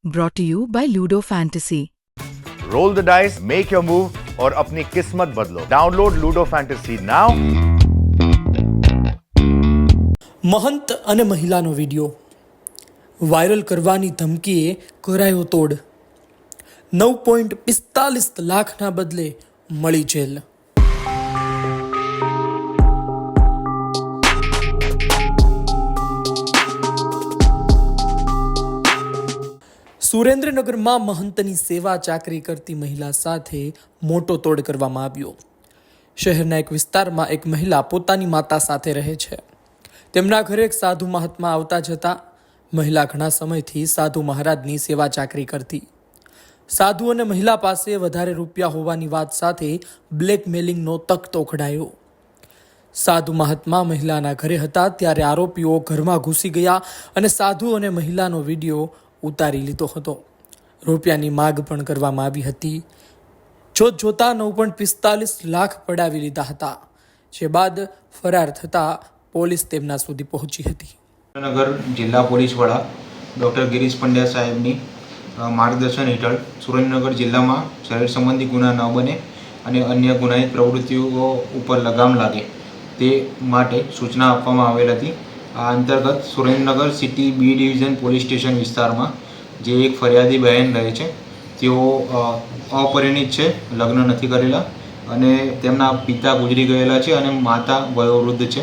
Brought to you by Ludo Fantasy. Roll the dice, make your move और अपनी किस्मत बदलो। Download Ludo Fantasy now. महंत અને મહિલાનો વિડીયો વાયરલ કરવાની ધમકીએ કરાયો તોડ। 9.45 લાખના બદલે મળી જેલ। સુરેન્દ્રનગરમાં મહંતની સેવા ચાકરી કરતી મહિલા સાથે મોટો તોડ કરવામાં આવ્યો। શહેરના એક વિસ્તારમાં એક મહિલા પોતાની માતા સાથે રહે છે। તેમના ઘરે એક સાધુ મહાત્મા આવતા જતા। મહિલા ઘણા સમયથી સાધુ મહારાજની સેવા ચાકરી કરતી। સાધુ અને મહિલા પાસે વધારે રૂપિયા હોવાની વાત સાથે બ્લેકમેલિંગનો તખતો કઢાયો। સાધુ મહાત્મા મહિલાના ઘરે હતા ત્યારે આરોપીઓ ઘરમાં ઘૂસી ગયા અને સાધુ અને મહિલાનો વિડીયો ઉતારી લીધો હતો। રૂપિયાની માગ પણ કરવામાં આવી હતી। જોતા 9.45 લાખ પડાવી લીધા હતા, જે બાદ ફરાર થતા પોલીસ તેમના સુધી પહોંચી હતી। સુરેન્દ્રનગર જિલ્લા પોલીસ વડા ડૉક્ટર ગિરીશ પંડ્યા સાહેબની માર્ગદર્શન હેઠળ સુરેન્દ્રનગર જિલ્લામાં શરીર સંબંધી ગુના ન બને અને અન્ય ગુનાહિત પ્રવૃત્તિઓ ઉપર લગામ લાગે તે માટે સૂચના આપવામાં આવેલ હતી। આ અંતર્ગત Surendranagar city B division police station વિસ્તારમાં જે એક ફરિયાદી બહેન રહે છે, તેઓ અપરિણિત છે, લગ્ન નથી કરેલા અને તેમના પિતા ગુજરી ગયેલા છે અને માતા વયોવૃદ્ધ છે।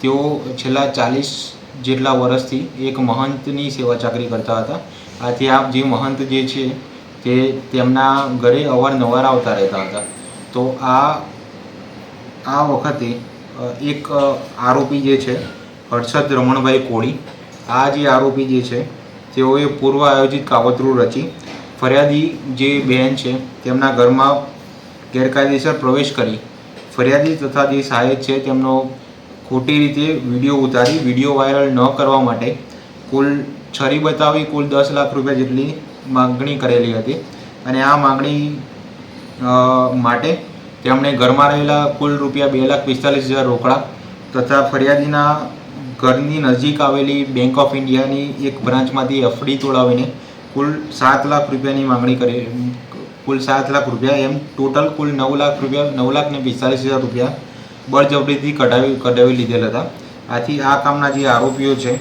તેઓ છેલ્લા 40 જેટલા વર્ષથી એક મહંતની સેવા ચાકરી કરતા હતા। આથી આ જે મહંત જે છે તે તેમના ઘરે અવારનવાર આવતા રહેતા હતા। તો આ વખતે એક આરોપી જે છે હર્ષદ રમણભાઈ કોળી, આ જે આરોપી જે છે તેઓએ પૂર્વ આયોજિત કાવતરું રચી ફરિયાદી જે બહેન છે તેમના ઘરમાં ગેરકાયદેસર પ્રવેશ કરી ફરિયાદી તથા જે સહાયક છે તેમનો ખોટી રીતે વિડીયો ઉતારી વિડીયો વાયરલ ન કરવા માટે કુલ છરી બતાવી કુલ 10 લાખ રૂપિયા જેટલી માગણી કરેલી હતી અને આ માગણી માટે તેમણે ઘરમાં રહેલા કુલ રૂપિયા 2,45,000 રોકડા તથા ફરિયાદીના ઘરની નજીક આવેલી બેંક ઓફ ઇન્ડિયાની એક બ્રાન્ચમાંથી એફડી તોડાવીને કુલ 7 લાખ રૂપિયાની માગણી કરી। કુલ 7 લાખ રૂપિયા એમ ટોટલ કુલ 9 લાખ રૂપિયા 9,45,000 રૂપિયા બળજબરીથી કઢાવી લીધેલ હતા। આથી આ કામના જે આરોપીઓ છે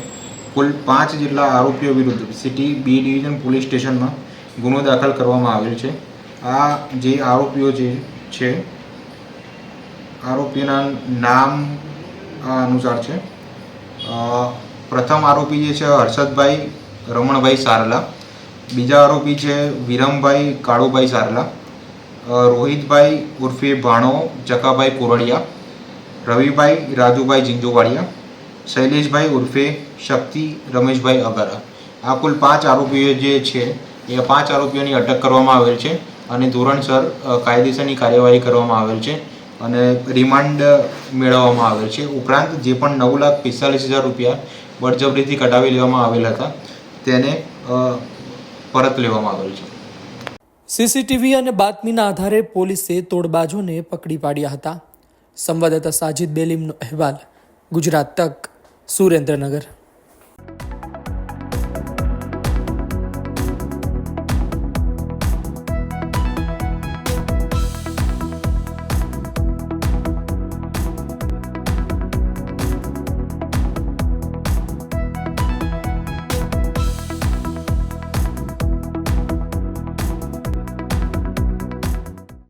કુલ 5 જેટલા આરોપીઓ વિરુદ્ધ સિટી બી ડિવિઝન પોલીસ સ્ટેશનમાં ગુનો દાખલ કરવામાં આવેલ છે। આ જે આરોપીઓ જે છે આરોપીના નામ આ અનુસાર છે। પ્રથમ આરોપી જે છે હર્ષદભાઈ રમણભાઈ સારલા, બીજા આરોપી છે વિરમભાઈ કાળુભાઈ સારલા, રોહિતભાઈ ઉર્ફે ભાણો ચકાભાઈ કોરડિયા, રવિભાઈ રાજુભાઈ ઝીંઝુવાડિયા, શૈલેષભાઈ ઉર્ફે શક્તિ રમેશભાઈ અગારા। આ કુલ 5 આરોપીઓ જે છે એ 5 આરોપીઓની અટક કરવામાં આવેલ છે અને ધોરણસર કાયદેસરની કાર્યવાહી કરવામાં આવેલ છે અને રિમાન્ડ મેળવવામાં આવેલ છે। ઉપરાંત જે પણ 9,45,000 રૂપિયા બળજબરીથી કઢાવી લેવામાં આવેલ હતા તેને પરત લેવામાં આવેલ છે। સીસીટીવી અને બાતમીના આધારે પોલીસે તોડબાજોને પકડી પાડ્યા હતા। સંવાદદાતા સાજિદ બેલીમનો અહેવાલ, ગુજરાત તક, સુરેન્દ્રનગર।